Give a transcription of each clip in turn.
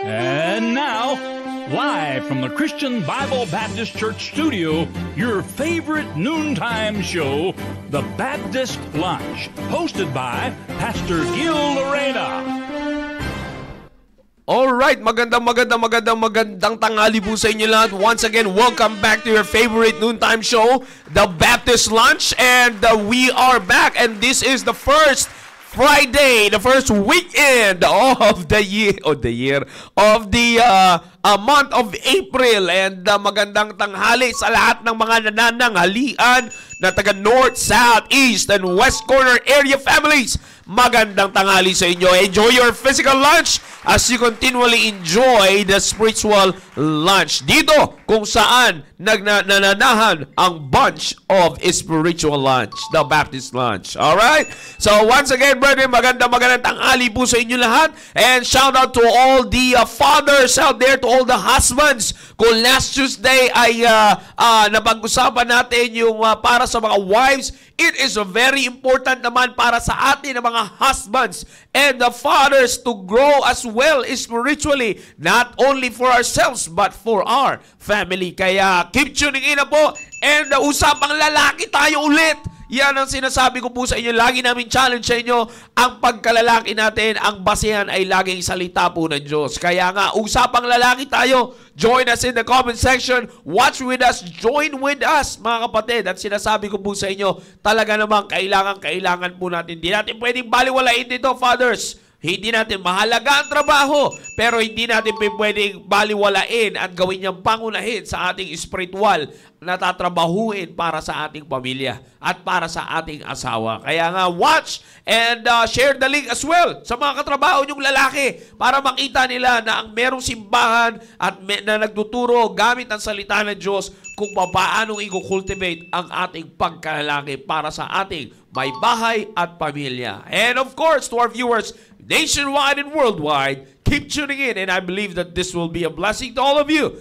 And now, live from the Christian Bible Baptist Church studio, your favorite noontime show, The Baptist Lunch, hosted by Pastor Gil Lorena. Alright, magandang tanghali po sa inyo lahat. Once again, welcome back to your favorite noontime show, The Baptist Lunch. And we are back, and this is the first Friday, the first weekend of the month of April. And magandang tanghali sa lahat ng mga nanananghalian na taga North, South, East, and West Corner area families. Magandang tanghali sa inyo. Enjoy your physical lunch as you continually enjoy the spiritual lunch. Dito kung saan nananahan ang bunch of spiritual lunch, the Baptist lunch. Alright? So once again, brethren, magandang tanghali po sa inyo lahat. And shout out to all the fathers out there, to all the husbands. Kung last Tuesday ay napag-usapan natin yung para sa mga wives, it is very important naman para sa atin ng mga husbands and the fathers to grow as well spiritually, not only for ourselves but for our family. Kaya keep tuning in na po, and usapang lalaki tayo ulit. Yan ang sinasabi ko po sa inyo. Lagi namin challenge sa inyo, ang pagkalalaki natin, ang basehan ay laging salita po ng Diyos. Kaya nga, usapang lalaki tayo. Join us in the comment section. Watch with us. Join with us, mga kapatid. At sinasabi ko po sa inyo, talaga namang kailangan po natin. Hindi natin pwedeng baliwalain dito, fathers. Hindi natin mahalaga ang trabaho, pero hindi natin pwedeng baliwalain at gawin niyang pangunahin sa ating spiritual na tatrabahuin para sa ating pamilya at para sa ating asawa. Kaya nga, watch and share the link as well sa mga katrabaho niyong lalaki para makita nila na ang merong simbahan at na nagtuturo gamit ang salita ng Diyos kung paano i-cultivate ang ating pagkalalaki para sa ating may bahay at pamilya. And of course, to our viewers nationwide and worldwide, keep tuning in, and I believe that this will be a blessing to all of you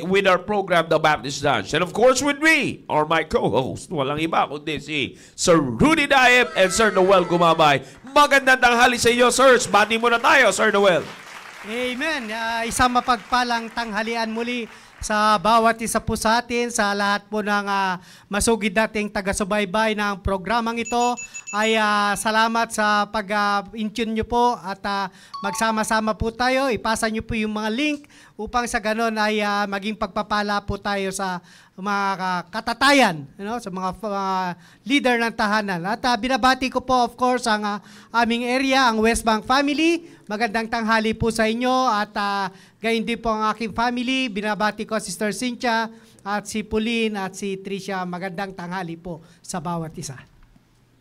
with our program, The Baptist Lunch. And of course with me, or my co-host, walang iba kundi si Sir Rudy Daep and Sir Noel Gumabay. Magandang tanghali sa iyo, sirs. Bati muna tayo, Sir Noel. Amen. Isang mapagpalang tanghalian muli sa bawat isa po sa atin, sa lahat po ng masugid nating taga-subaybay ng programang ito. Ay salamat sa pag-intune nyo po at magsama-sama po tayo. Ipasa nyo po yung mga link upang sa ganon ay maging pagpapala po tayo sa mga katatayan, sa mga leader ng tahanan. At binabati ko po of course ang aming area, ang West Bank family. Magandang tanghali po sa inyo at gayon din po ang aking family. Binabati ko Sister Cynthia at si Pauline at si Tricia. Magandang tanghali po sa bawat isa.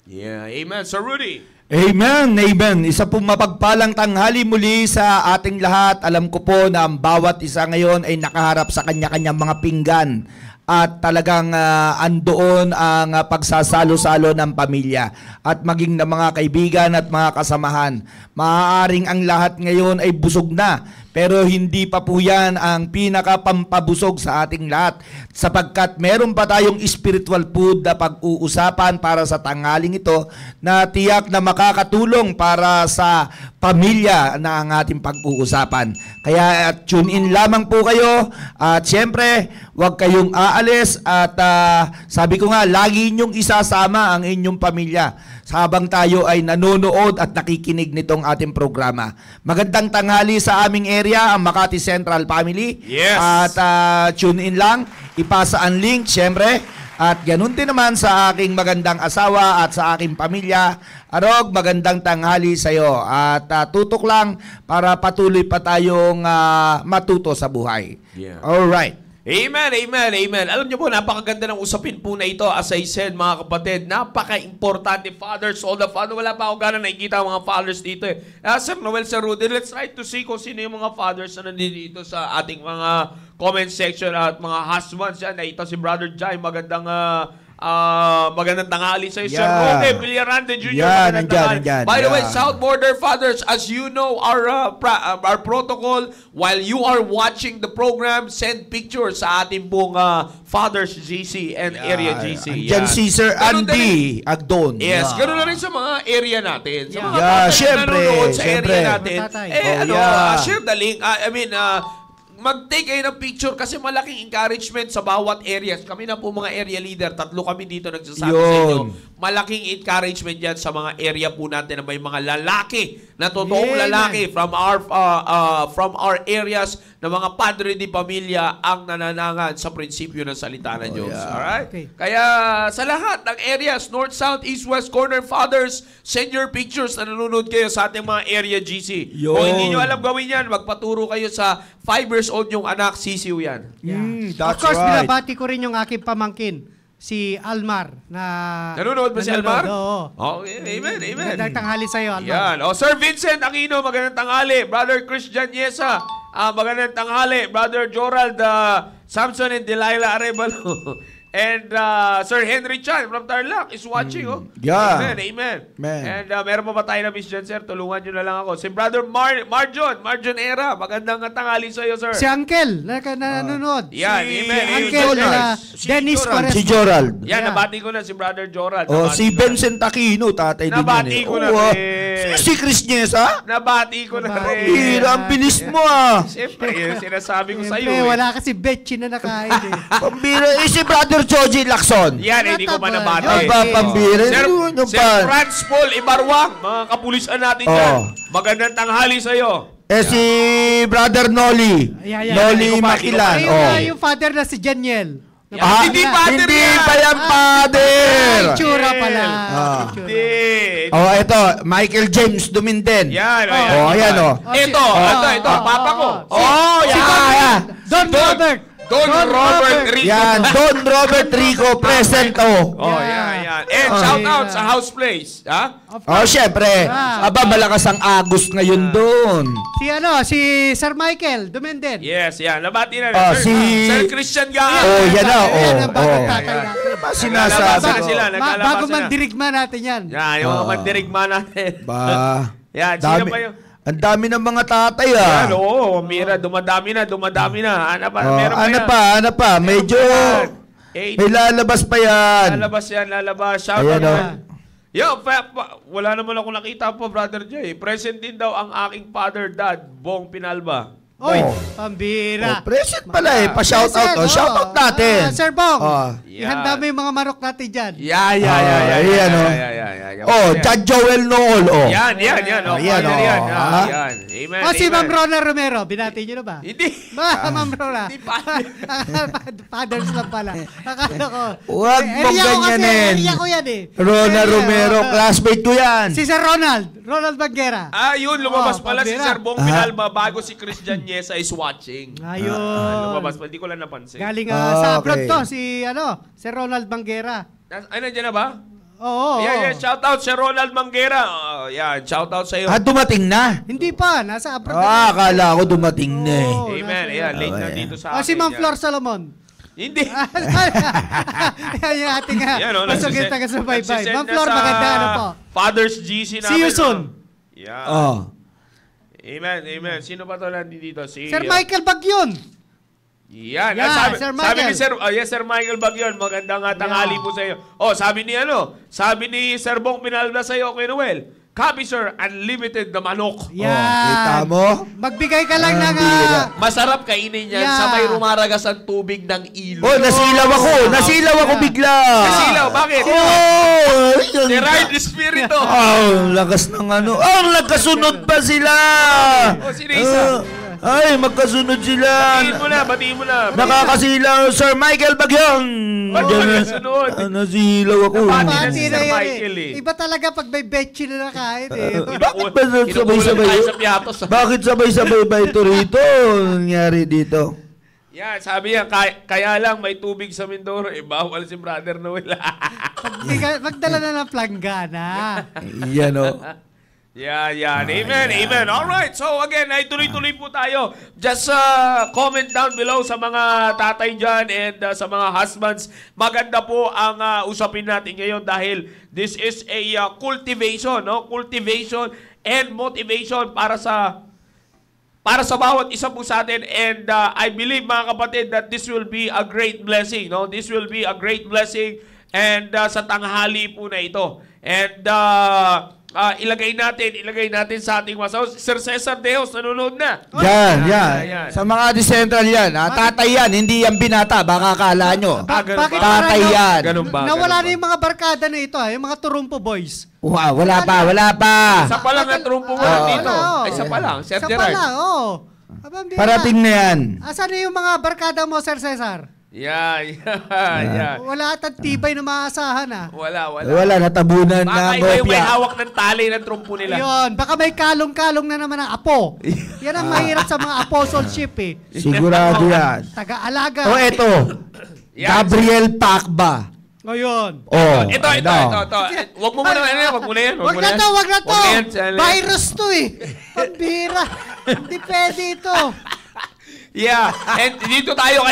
Yeah, amen. Sir Rudy. Amen, amen. Isa pong mapagpalang tanghali muli sa ating lahat. Alam ko po na ang bawat isa ngayon ay nakaharap sa kanya-kanyang mga pinggan at talagang andoon ang pagsasalo-salo ng pamilya at maging ng mga kaibigan at mga kasamahan. Maaaring ang lahat ngayon ay busog na, pero hindi pa po yan ang pinakapampabusog sa ating lahat sapagkat meron pa tayong spiritual food na pag-uusapan para sa tanghaling ito na tiyak na makakatulong para sa pamilya na ang ating pag-uusapan. Kaya tune in lamang po kayo at siyempre huwag kayong aalis at sabi ko nga, lagi inyong isasama ang inyong pamilya habang tayo ay nanonood at nakikinig nitong ating programa. Magandang tanghali sa aming area, ang Makati Central Family. Yes. At tune in lang, ipasa ang link, syempre. At ganun din naman sa aking magandang asawa at sa aking pamilya. Arog, magandang tanghali sa iyo. At tutok lang para patuloy pa tayong matuto sa buhay. Yeah. Alright. Amen, amen, amen. Alam niyo po, napakaganda ng usapin po na ito. As I said, mga kapatid, napaka-importante. Fathers, all the fathers. Wala pa ako gano'n nakikita ang mga fathers dito. Sir Noel, Sir Rudy, let's try to see kung sino yung mga fathers na nandito sa ating mga comment section at mga husbands. Yan, ito si Brother Jai. Magandang Magandang tanghali sa Sir Yeah. Roque Villarante Jr. Yeah, Magandang tanghali. nandyan. By the way, Yeah. South Border Fathers, as you know, our protocol, while you are watching the program, send pictures sa ating pong Fathers GC and Area GC. Andyan si Sir Ganun na rin. Andy Agdon. Yes, Yeah. ganoon na rin sa mga area natin. Sa mga Yeah, tatay na syempre, nanonood sa syempre. area natin. Mga tatay. Yeah. Share the link. Mag-take kayo ng picture kasi malaking encouragement sa bawat areas. Kami na po mga area leader, 3 kami dito nagsasabi sa inyo. Yun. Malaking encouragement yan sa mga area po natin na may mga lalaki, na totoong Amen. lalaki from our areas na mga padre di pamilya ang nananangan sa prinsipyo ng salita ng Diyos. yeah. Alright? Okay. Kaya sa lahat ng areas, North, South, East, West, Corner, Fathers, send your pictures na nanonood kayo sa ating mga area GC. Yun. Kung hindi nyo alam gawin yan, magpaturo kayo sa 5 years old yung anak, sisiw yan. Of That's course, right. binabati ko rin yung aking pamangkin, si Almar. Nanonood ba si Almar? Oo. Okay, amen, amen. Magandang tanghali sa'yo, Almar. Yan. Sir Vincent Aquino, magandang tanghali. Brother Christian Yesa, magandang tanghali. Brother Jorald Samson and Delilah Arevalo. And Sir Henry Chan from Tarlac is watching. Yeah. Amen, amen. Amen. And meron pa ba tayo na miss dyan, sir? Tulungan nyo na lang ako. Si Brother Marjon Era, magandang tanghali sa iyo, sir. Si Uncle, nanonood. Yan, amen. Uncle Jonas. Dennis Si Quaresma. Gerald. Yan, Yeah. nabati ko na si Brother Jorald. Oh, Nabati si ko na. Vincent Aquino, tatay din Nabati yan ko na Oh, rin. si Chris Niesa? Nabati ko na Nabati. rin. Hira, ang bilis mo ah. Siyempre, yun sinasabi ko sa iyo. Siyempre, wala kasi betchin na nakain eh. Pambira. Si Brother Joji Lacson. Yan, hindi ko pa nabati. Yung pa, pambira. Sir, Yung Sir pa. Franz Paul Ibarwang, mga kapulisan natin dyan. Magandang tanghali sa iyo. Si Brother Noli. Yeah, yeah. Noli Hindi ko pa- Makilan. Ay, Oh. yung father na si Janiel. Hindi father Hindi yan. pa yan, Ay, father. tsura pala. Ah. Tsura. Hindi. Oh, ito, Michael James Duminden. Yan, Oh, ayan oh. Ito, papa ko. Oh, Si yan. Don Robert. Don Robert Rico. Yan, Don Robert Rico, present oh. Oh, yan. And shout out sa House Place. Ha? Oh, syempre. Ah. Aba, malakas ang Agos ngayon doon. Si Sir Michael Dumenden. Yes, yan. Nabati na. Ah, Sir Christian Gaan. Oh, yan na. Yan ang bagong Oh. tatay natin. Ba Naglalabasan sinasabi na ko? sila. Naglalabasan Bago na. mandirigma natin yan. Yan, yung mga Ah. mandirigma natin. Ba. Yan, sino Dami. ba yung... Ang dami ng mga tatay Yan, ah. oo, Mira, dumadami na. Ano pa? Oh, Meron pa yan. ano pa? Medyo Eight. may lalabas pa yan. Lalabas. Shout Ayan, out. oh. Yo, wala naman ako nakita po, Brother Jay. Present din daw ang aking father, dad, Bong Pinalba. Oy, Oh. pambira. Oh, present pala eh. Pa-shout out. Oh, shout out natin. Sir Bong, Oh. ihanda mo yung mga marok natin dyan. Yeah. Ayan, oh. Oh, Chad Joel Nool. Oh. Yan. Oh, Ayan, father oh. yan. Ah. Yan. Amen. Si amen. Ma'am Rona Romero, binati nyo na ba? Hindi. Ma'am Rona. Hindi father. Fathers lang pala. Akala ko. Huwag mong ganyanin. Area ko yan eh. Rona Area, Romero, oh. classmate ko yan. Si Sir Ronald Banguera. Yun, lumabas Oh, pala si pambira. Sir Bong Pinalba bago si Christian Yesa is watching. Ayun. Lumabas pa, hindi ko lang napansin. Galing Ah, sa abroad okay. to, si Sir Ronald Banguera. Ay, nandiyan na ba? Oo. Yan. Shout out si Ronald Manguera. Yan, shout out sa iyo. Dumating na. Hindi pa, nasa abroad. Akala ko dumating na eh. Oo. Amen. Ayan, late na dito sa akin. Si Ma'am yan. Flor Solomon. Hindi. Yan yung ating masugit na kasubaybay. Ma'am Flor, maganda ano po. Father's GC namin. See you soon. Yan. Oh. Amen. Sino pa to nandito? Si Sir Michael Bagyon. Yan. Yeah, Sabi, Sir sabi Michael. ni Sir, yes, Sir Michael Bagyon, magandang tanghali po sa iyo. Sabi ni Sir Bong Pinalba sa iyo, Kuya Noel, copy sir, unlimited na manok. Yan. kita mo? Magbigay ka lang ng... bira. Masarap kainin yan Yeah. sa may rumaragas ang tubig ng ilog. Oh, nasilaw ako. Nasilaw ako bigla. Nasilaw, bakit? Oh, Si Ride Espiritu. Oh, lakas ng ano. Oh, nagkasunod pa sila. Sino isa? Ay, magkasunod sila. Batiin mo na. Nakakasilaw, Sir Michael Bagyon. Ba't Diyan na- magkasunod? Nasilaw ako. Nabati Pati si na Sir yan Michael eh. Iba talaga pag may betchin na nakain eh. Bakit ba Kinukulang sabay-sabay? tayo sa piatos. Bakit sabay-sabay ba ito rito? Nangyari dito. Yan, sabi niya, kaya lang may tubig sa Mindoro, bawal si Brother Noel. Magdala na ng planggana. Yan o. Yan. Amen, amen. Alright, so again, ay tuloy-tuloy po tayo. Just comment down below sa mga tatay dyan and sa mga husbands. Maganda po ang usapin natin ngayon dahil this is a cultivation, no? Cultivation and motivation para sa bawat isa po sa atin. And I believe, mga kapatid, that this will be a great blessing, no? This will be a great blessing and sa tanghali po na ito. And ilagay natin sa ating masaw. Sir Cesar Deos, nanonood na. Yan. Sa mga decentral yan. Tatay yan, hindi yan binata. Baka akala nyo. Bakit Tatay yan. Ganun ba? Nawala na yung mga barkada na ito, yung mga Turumpo Boys. Wow, wala pa. Isa pa lang na trumpo mo dito. Ay, isa pa lang. Sir Isa Gerard. pa lang, Parating na yan. Asan na yung mga barkada mo, Sir Cesar? Yan. Wala at tibay na maasahan, Wala. Natabunan Baka na iba yung may ngopya. hawak ng tali ng trumpo nila. Yun, baka may kalong-kalong na naman ang apo. Yan ang mahirap sa mga apostleship eh. Sigurado yan. Taga-alaga. O eto, Yan. Gabriel Pacba. Ngayon. Ito. Wag mo muna yan. Wag na to. Wag na yan. Virus to eh. Pambira. Hindi pwede ito. Yeah. And dito tayo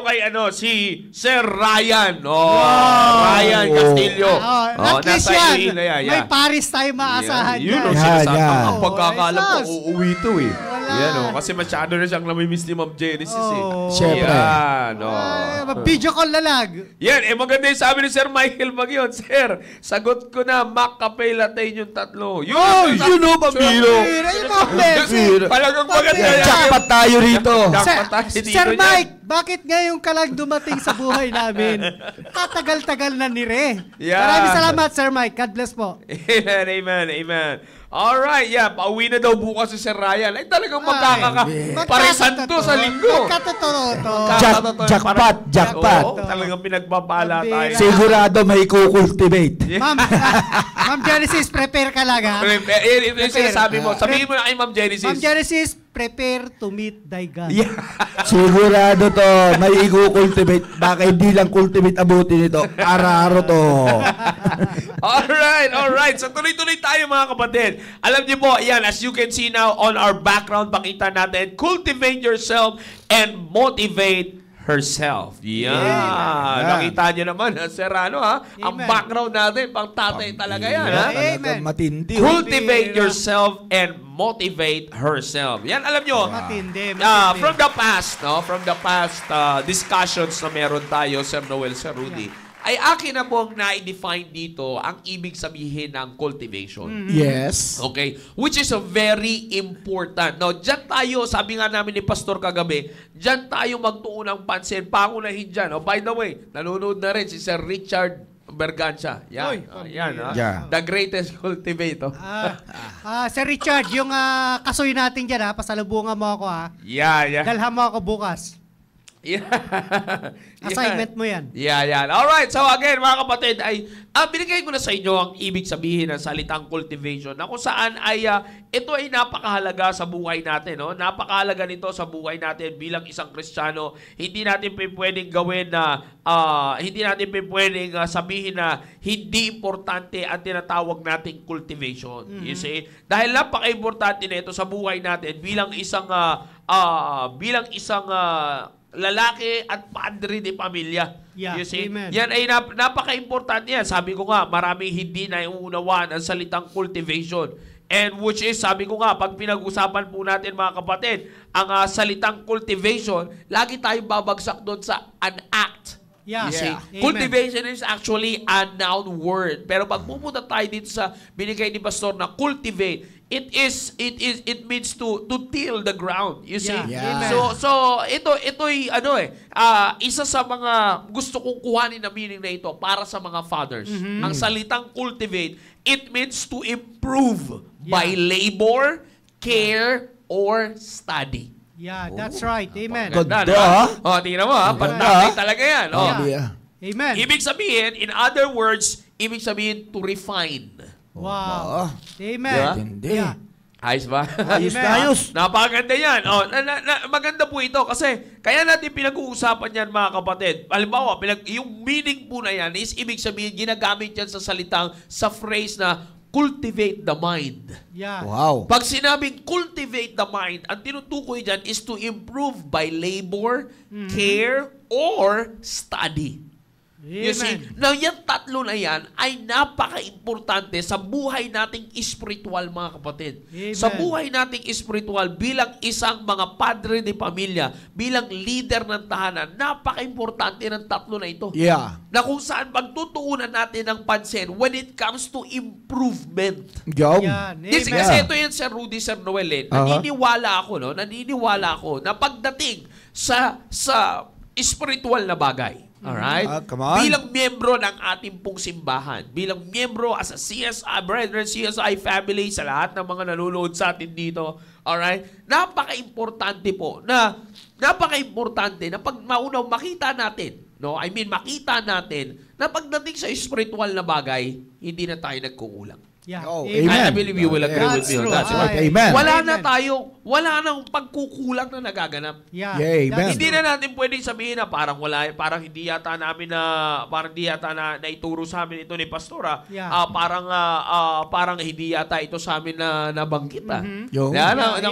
kay si Sir Ryan. Ryan Castillo. At least nasa yan. Iloilo yan. May Paris tayo maasahan Yun, yan. sinasabi. Yan. Ang pagkakalam ko, Jesus. uuwi to eh. Wala. Yan kasi masyado na siyang namimiss ni Ma'am Genesis eh. Siyempre. Yan. Video call na lang. Yan, maganda yung sabi ni Sir Michael Magyon. Sir, sagot ko na, Mac Capelatain yung tatlo. Yun, pambiro. Pambira yung mga blessing. Talagang maganda yan. Jackpot tayo rito. Sir Mike, bakit ngayon ka lang dumating sa buhay namin? Tatagal-tagal na ni Re. Yeah. Maraming salamat, Sir Mike. God bless po. Amen. Alright, pauwi na daw bukas si Sir Ryan. Ay, talagang parisan to sa linggo. Magkatotoo to. Jackpot. Oo, talagang pinagbabala tayo. Sigurado may kukultivate. Ma'am Genesis, prepare ka lang ha. Ito yung sinasabi mo. Sabihin mo na kay Ma'am Genesis. Ma'am Genesis, prepare to meet thy God. Yeah. Sigurado to, may i-cultivate. Baka hindi lang cultivate abutin ito. Araro to. Alright. So tuloy-tuloy tayo, mga kapatid. Alam niyo po, yan, as you can see now on our background, pakita natin, cultivate yourself and motivate herself. Yan. Nakita niyo naman, Sir Ang background natin, pang tatay talaga yan. Amen. Matindi. Cultivate yourself and motivate herself. Yan, alam nyo, Matindi. from the past discussions na meron tayo, Sir Noel, Sir Rudy, ay akin na pong na-define dito ang ibig sabihin ng cultivation. Yes. Okay? Which is a very important. Now, dyan tayo, sabi nga namin ni Pastor kagabi, dyan tayo magtuon ng pansin, pangunahin dyan. By the way, nanonood na rin si Sir Richard Berganza. Yan. Yeah. The greatest cultivator. Sir Richard, yung kasoy natin dyan pasalubungan mo ako Yeah. Dalhan mo ako bukas. Assignment mo yan. Yan. Alright, so again, mga kapatid, ay binigay ko na sa inyo ang ibig sabihin ng salitang cultivation na kung saan ay ito ay napakahalaga sa buhay natin. No? Napakahalaga nito sa buhay natin bilang isang Kristiyano. Hindi natin pwedeng gawin na, hindi natin pwedeng sabihin na hindi importante ang tinatawag nating cultivation. You see? Dahil napaka-importante na ito sa buhay natin bilang isang lalaki at padre de pamilya. Yeah, You see? amen. Yan ay napaka-importante yan. Sabi ko nga, maraming hindi na iunawaan ang salitang cultivation. And which is, sabi ko nga, pag pinag-usapan po natin, mga kapatid, ang salitang cultivation, lagi tayong babagsak doon sa an act. Yeah. You see? Amen. Cultivation is actually a noun word. Pero pag pupunta tayo dito sa binigay ni Pastor na cultivate, it means to till the ground. You see? Yeah. So ito'y isa sa mga gusto kong kuhanin na meaning na ito para sa mga fathers. Ang salitang cultivate, it means to improve by labor, care, or study. Yeah, that's right. Amen. Ganda, Ganda, diba? Tingnan mo pantatay talaga yan. Amen. Ibig sabihin, in other words, ibig sabihin to refine. Wow. Amen. Hindi. Yeah. Ayos ba? Ayos. Napakaganda yan. Maganda po ito kasi kaya natin pinag-uusapan yan, mga kapatid. Halimbawa, yung meaning po na yan is ibig sabihin, ginagamit yan sa phrase na cultivate the mind. Yeah. Wow. Pag sinabing cultivate the mind, ang tinutukoy dyan is to improve by labor, care, or study. You see, Amen. now yung tatlo na yan ay napaka-importante sa buhay nating espiritual, mga kapatid. Amen. Sa buhay nating espiritual, bilang isang mga padre de pamilya, bilang leader ng tahanan, napaka-importante ng tatlo na ito. Yeah. Na kung saan pagtutuunan natin ng pansin when it comes to improvement. Yo. Yan. Kasi, Amen. kasi ito yan, Sir Rudy, Sir Noel, naniniwala ako na pagdating sa spiritual na bagay, alright? Come on. Bilang miyembro ng ating pong simbahan, bilang miyembro as a CSI, brethren, CSI family, sa lahat ng mga nanonood sa atin dito, alright? Napaka-importante na pag maunaw makita natin, makita natin na pagdating sa spiritual na bagay, hindi na tayo nagkukulang. Yeah. Oh, Amen. amen. I believe you will agree with That's me on true. that. Right. Amen. Wala nang pagkukulang na nagaganap. Yeah. Yeah, amen. That's Hindi true. na natin pwedeng sabihin na parang hindi yata na naituro sa amin ito ni Pastora. Yeah. Parang hindi yata ito sa amin na nabanggit. Yo. Wala na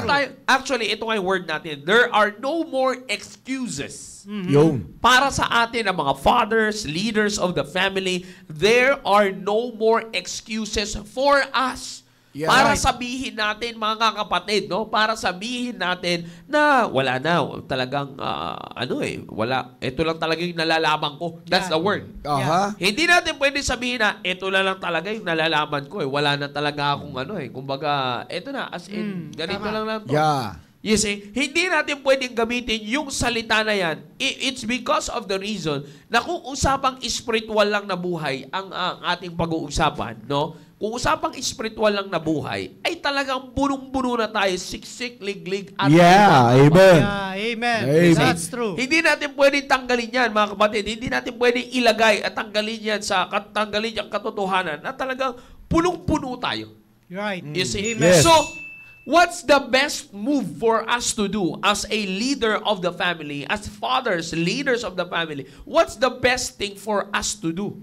True. tayo. Actually, ito nga yung word natin. There are no more excuses. Yo. Para sa atin, ang mga fathers, leaders of the family, there are no more excuses for us. Yeah. Para Right. sabihin natin, mga kapatid, para sabihin natin na wala na, talagang, wala. Ito lang talaga yung nalalaman ko. That's Yeah. the word. Aha. Hindi natin pwede sabihin na ito na lang talaga yung nalalaman ko. Wala na talaga akong kumbaga, ito na, as in, ganito tama. lang to. Yeah. You see, hindi natin pwedeng gamitin yung salita na yan. It's because of the reason na kung usapang spiritual lang na buhay ang ating pag-uusapan, no? Kung usapang spiritual lang na buhay, ay talagang bunong-buno na tayo, siksik, liglig, at Yeah. iba. Amen. Yeah, amen. Amen. That's true. Hindi natin pwedeng tanggalin yan, mga kapatid. Hindi natin pwedeng ilagay at tanggalin yan tanggalin yung katotohanan na talagang punong-puno tayo. Right. You see? Amen. Yes. So, what's the best move for us to do as a leader of the family, as fathers, leaders of the family? What's the best thing for us to do?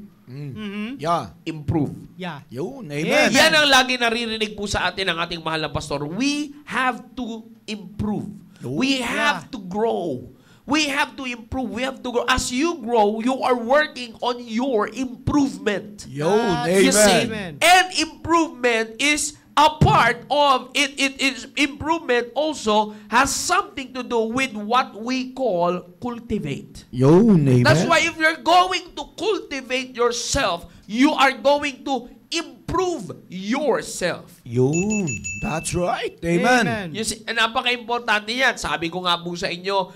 Yeah. Improve. Yeah. Yun. Amen. Amen. Yan ang lagi naririnig po sa atin ng ating mahal na pastor. We have to improve. We have to grow. We have to improve. We have to grow. As you grow, you are working on your improvement. Yun. You see? Amen. And improvement is a part of it. Improvement also has something to do with what we call cultivate. Yun. Amen. That's why if you're going to cultivate yourself, you are going to improve yourself. Yun. That's right. Amen. Amen. You see, napaka-importante yan. Sabi ko nga po sa inyo,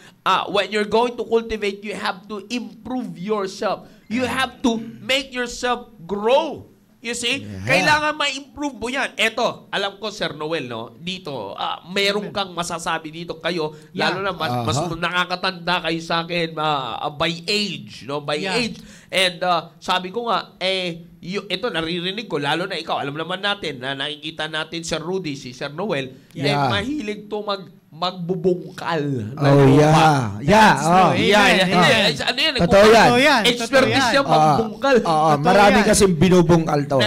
when you're going to cultivate, you have to improve yourself. You have to make yourself grow. You see? Yeah. Kailangan ma-improve mo yan. Eto, alam ko, Sir Noel, dito, meron kang masasabi dito kayo, Yeah. lalo na mas nakakatanda kayo sa akin by age, by Yeah. age. And sabi ko nga, ito naririnig ko, lalo na ikaw, alam naman natin, na nakikita natin Sir Rudy, si Sir Noel, Yeah. mahilig to magbubungkal. Oh, yeah. Yeah. That's Oh. true. Yeah, Amen, yeah. amen. Ano yan? Totoo yan. Totoo yan. Expertise Totoo siya yan. magbungkal. Totoo Marami yan. kasing binubungkal to.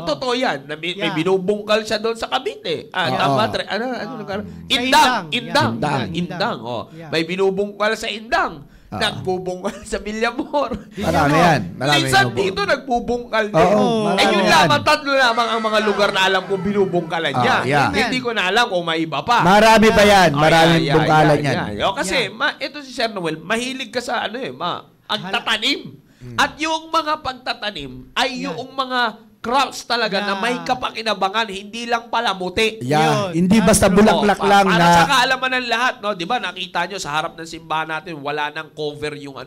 Totoo yan. May Yeah. binubungkal siya doon sa Cavite. Tama, ano lugar? Indang. Indang. Yeah. Indang. Yeah. May binubungkal sa Indang. Nagbubungkal sa Villamor. Marami yan. Marami Minsan binubungkal. dito nagbubungkal din. Oo, marami yun yan. lamang, tatlo lamang ang mga lugar na alam ko binubungkalan niya. Yeah. Hindi ko na alam kung may iba pa. Marami pa yan. Oh, Maraming bungkalan yan. Kasi ito si Sir Noel, mahilig ka sa ang tatanim. At yung mga pagtatanim ay yung mga crops talaga na may kapakinabangan, hindi lang palamuti. Yeah. Yun. Hindi basta True. bulaklak lang Para na... sa kaalaman ng lahat, di ba nakita nyo sa harap ng simbahan natin, wala nang cover yung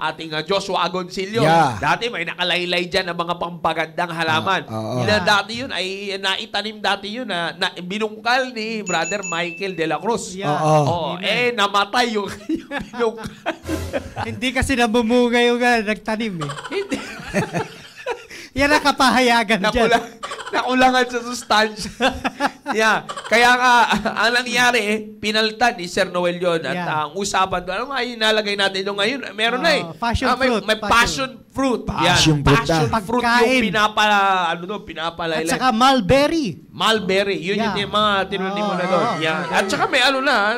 ating Joshua Agoncillo. Yeah. Dati may nakalaylay dyan ng mga pampagandang halaman. Oo. Na dati yun ay naitanim dati yun na binungkal ni Brother Michael de la Cruz. Yeah. Oo. Amen. Namatay yung binungkal. Hindi kasi nabumunga yung nagtanim eh. Hindi. Yan ang kapahayagan dyan. Nakulangan sa sustansya. Yeah. Kaya nga, ang nangyari, pinaltan ni Sir Noel yun. At Yeah. ang usapan doon, ano nga inalagay natin doon ngayon? Meron na eh. Passion fruit. May passion fruit. Passion fruit na. Passion fruit Pagkain. yung pinapalaylay. At saka mulberry. Mulberry, yun Yeah. yung mga tinunin mo na doon. Oo. Yan. At saka may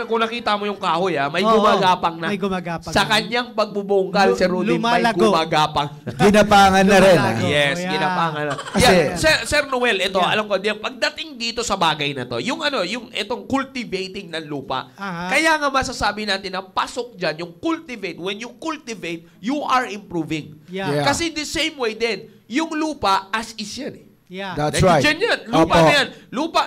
kung nakita mo yung kahoy, may Oo, gumagapang na. may gumagapang Sa na. kanyang pagbubungkal, si Rudy, may lumalago. gumagapang. Ginapangan na rin. Lumalago. Yes, Yeah. ginapangan na. Kasi- Sir Noel, ito, Yeah. alam ko, pagdating dito sa bagay na to, yung itong cultivating ng lupa, Aha. kaya nga masasabi natin na pasok dyan, yung cultivate, when you cultivate, you are improving. Yeah. Yeah. Kasi the same way din, yung lupa as is yan eh. Yeah. That's Nandiyan right. yan. Lupa Opo. na yan.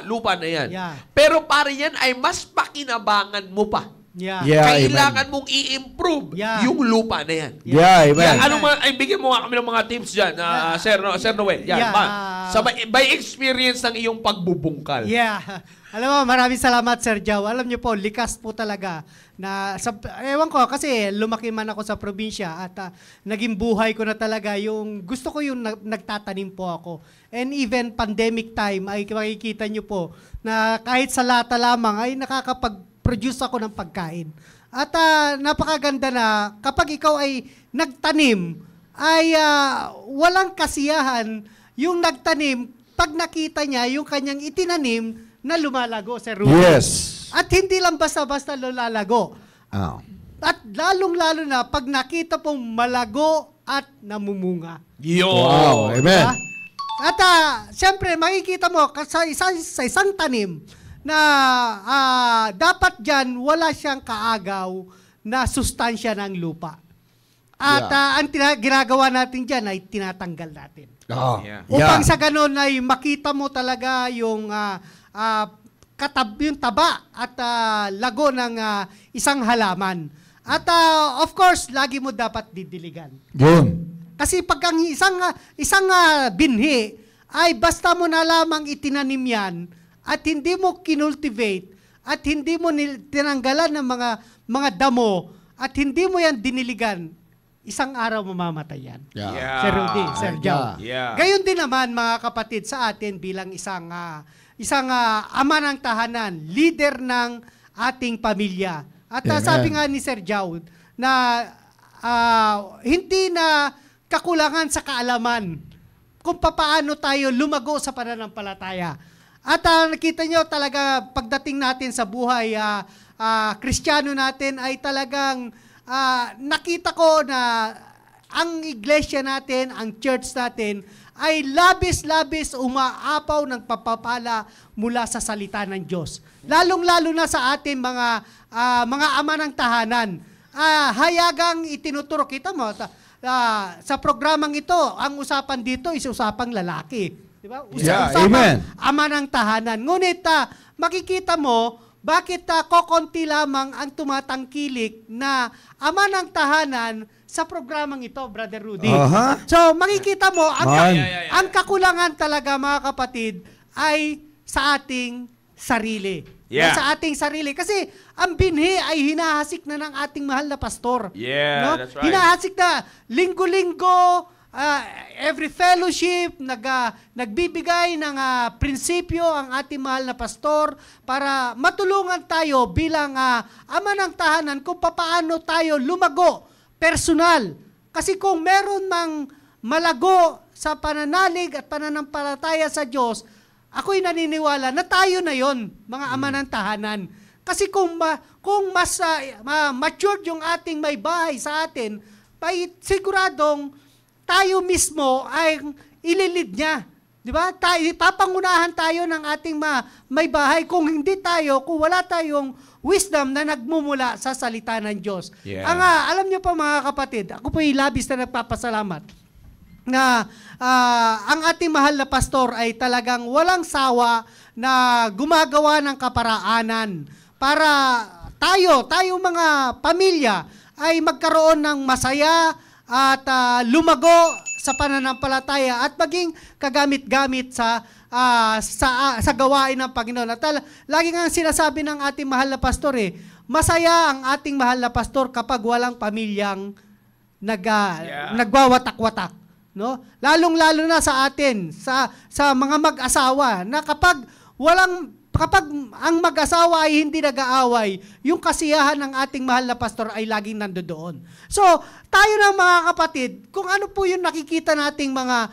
Lupa na yan. Yeah. Pero para yan ay mas pakinabangan mo pa. Yeah. Yeah. Kailangan mong i-improve Yeah. yung lupa na yan. Yeah, amen. Yan, bigyan mo nga kami ng mga tips dyan, Sir Noel. Yan, Yeah. by experience ng iyong pagbubungkal. Yeah. Alam mo, maraming salamat, Sir Jow. Alam niyo po, likas po talaga na ewan ko kasi lumaki man ako sa probinsya at naging buhay ko na talaga yung gusto ko yung nagtatanim po ako. And even pandemic time ay makikita niyo po na kahit sa lata lamang ay nakakapag-produce ako ng pagkain. At napakaganda na kapag ikaw ay nagtanim ay walang kasiyahan yung nagtanim pag nakita niya yung kanyang itinanim na lumalago, Sir Rudy. Yes. At hindi lang basta-basta lumalago. Oh. At lalong-lalo na pag nakita pong malago at namumunga. Yo! Wow, amen. Diba? At siyempre, makikita mo sa isang tanim na dapat dyan wala siyang kaagaw na sustansya ng lupa. At ang ginagawa natin dyan ay tinatanggal natin. Oh. Yeah. Upang sa ganun ay makita mo talaga yung yung taba at lago ng isang halaman. At of course, lagi mo dapat didiligan. Yun. Kasi pag ang isang binhi ay basta mo na lamang itinanim yan at hindi mo kinultivate at hindi mo tinanggalan ng mga damo at hindi mo yan diniligan, isang araw mamamatay yan. Yeah. Sir Rudy, Sir Jow. Yeah. Gayon din naman mga kapatid sa atin bilang isang ama ng tahanan, leader ng ating pamilya. At Amen. sabi nga ni Sir Jow na hindi na kakulangan sa kaalaman kung paano tayo lumago sa pananampalataya. At nakita nyo talaga pagdating natin sa buhay Kristiyano natin ay talagang nakita ko na ang iglesia natin, ang church natin ay labis-labis umaapaw ng papapala mula sa salita ng Diyos. Lalong-lalo na sa ating mga ama ng tahanan. Hayagang itinuturo. Kita mo, sa programang ito, ang usapan dito is usapang lalaki. Diba? Yeah, Usapang amen. ama ng tahanan. Ngunit makikita mo, bakit kokonti lamang ang tumatangkilik na ama ng tahanan sa programang ito, Brother Rudy. Aha. So, makikita mo, Man. ang kakulangan talaga, mga kapatid, ay sa ating sarili. Yeah. Sa ating sarili. Kasi ang binhi ay hinahasik na ng ating mahal na pastor. Yeah, that's right. Hinahasik na linggo-linggo, every fellowship, nagbibigay ng prinsipyo ang ating mahal na pastor para matulungan tayo bilang ama ng tahanan kung paano tayo lumago personal. Kasi kung meron mang malago sa pananalig at pananampalataya sa Diyos, ako'y naniniwala na tayo na yon, mga ama ng tahanan. Kasi kung mas matured yung ating may bahay sa atin, siguradong tayo mismo ay ililid niya. Di ba? Papangunahan tayo ng ating may bahay kung wala tayong wisdom na nagmumula sa salita ng Diyos. Yeah. Alam niyo pa mga kapatid, ako po labis na nagpapasalamat na ang ating mahal na pastor ay talagang walang sawa na gumagawa ng kaparaanan para tayo mga pamilya ay magkaroon ng masaya at lumago sa pananampalataya at maging kagamit-gamit sa gawain ng Panginoon. At lagi nga sinasabi ng ating mahal na pastor masaya ang ating mahal na pastor kapag walang pamilyang nagwawatak-watak. No? Lalong-lalo na sa atin, sa mga mag-asawa, na kapag walang kapag ang mag-asawa ay hindi nag-aaway, yung kasiyahan ng ating mahal na pastor ay laging nandoon. So, tayo ng mga kapatid, kung ano po yung nakikita nating mga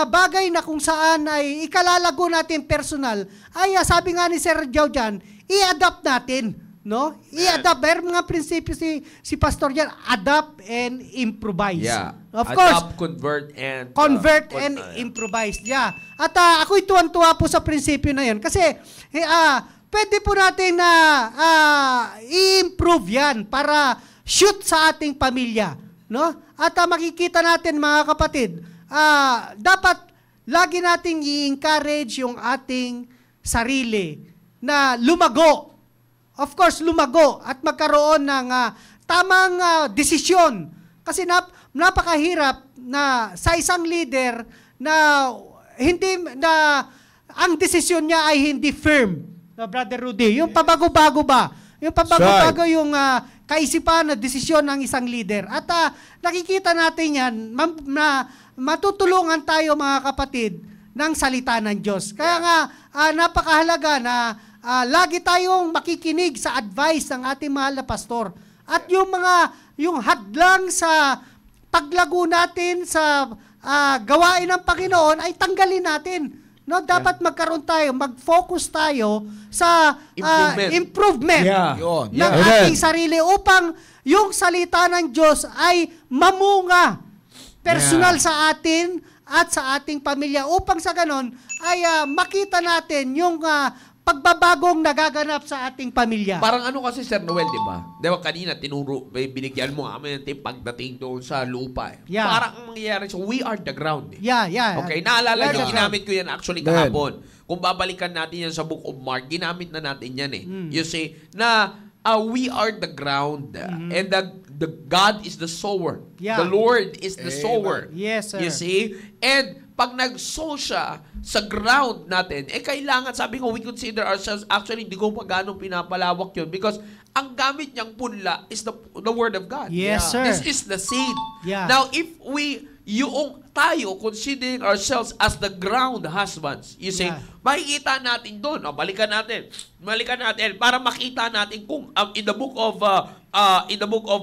bagay na kung saan ay ikalalago natin personal, ay sabi nga ni Sir Joe dyan, i-adapt natin. No? I-adapt. Mayroon mga prinsipyo si Pastor yan. Adapt and improvise. Yeah. Of course. Adapt, Convert and improvise. Yeah. At ako'y tuwan-tuwa po sa prinsipyo na yan. Kasi pwede po natin na i-improve yan para shoot sa ating pamilya. No? At makikita natin mga kapatid, dapat lagi nating i-encourage yung ating sarili na lumago. Of course, lumago at magkaroon ng tamang desisyon. Kasi napakahirap na sa isang leader na ang desisyon niya ay hindi firm. Brother Rudy, yung pabago-bago ba? Yung pabago-bago yung kaisipan na desisyon ng isang leader. At nakikita natin yan, matutulungan tayo mga kapatid ng salita ng Diyos. Kaya nga, napakahalaga na lagi tayong makikinig sa advice ng ating mahal na pastor. At yung hadlang sa paglago natin sa gawain ng Panginoon ay tanggalin natin. No, dapat magkaroon tayo, mag-focus tayo sa improvement ng ating sarili upang yung salita ng Diyos ay mamunga personal sa atin at sa ating pamilya upang sa ganon ay makita natin yung pagbabagong nagaganap sa ating pamilya. Parang ano kasi, Sir Noel, di ba? Di ba kanina, binigyan mo kami ng pagdating doon sa lupa. Yeah. Parang ang mangyayari, so we are the ground. Yeah. Okay, naalala nyo, ginamit ko yan actually kahapon. Kung babalikan natin yan sa Book of Mark, ginamit na natin yan eh. You see, na we are the ground. And the God is the sower. Yeah. The Lord is the sower. Yes, sir. You see? And pag nag-sow siya sa ground natin, kailangan, sabi ko, we consider ourselves, actually, hindi ko pa ganong pinapalawak yun because ang gamit niyang punla is the Word of God. Yes, sir. This is the seed. Yeah. Now, if tayo, considering ourselves as the ground husbands, you see, makikita natin doon, balikan natin, para makita natin kung in the book of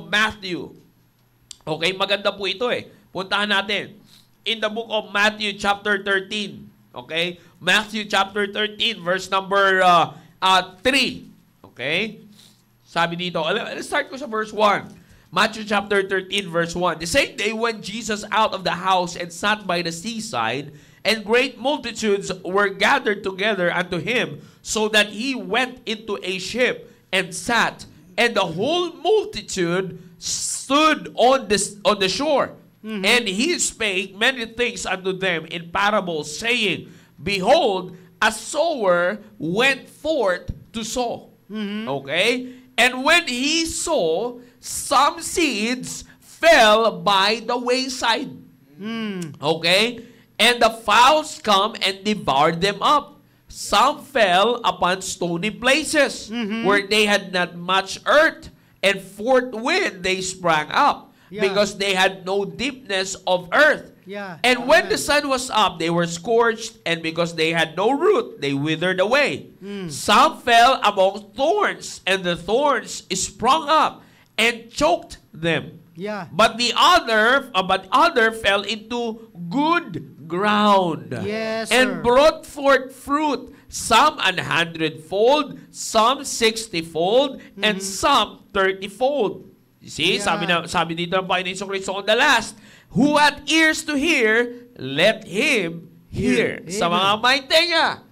Matthew, okay, maganda po ito puntahan natin. In the book of Matthew chapter 13. Okay? Matthew chapter 13 verse number 3. Okay? Sabi dito, let's start ko sa verse 1. Matthew chapter 13 verse 1. The same day went Jesus out of the house and sat by the seaside, and great multitudes were gathered together unto him, so that he went into a ship and sat, and the whole multitude stood on the shore. And he spake many things unto them in parables, saying, Behold, a sower went forth to sow. Okay? And when he saw, some seeds fell by the wayside. Okay? And the fowls come and devoured them up. Some fell upon stony places, where they had not much earth, and forthwith they sprang up. Because they had no deepness of earth. And when the sun was up, they were scorched, and because they had no root, they withered away. Some fell among thorns, and the thorns sprung up and choked them. But other fell into good ground, and brought forth fruit, some 100-fold, some 60-fold, and some 30-fold. You see, sabi dito ng Panginoon Jesucristo on the last, who hath ears to hear, let him hear. Sa mga may tenga,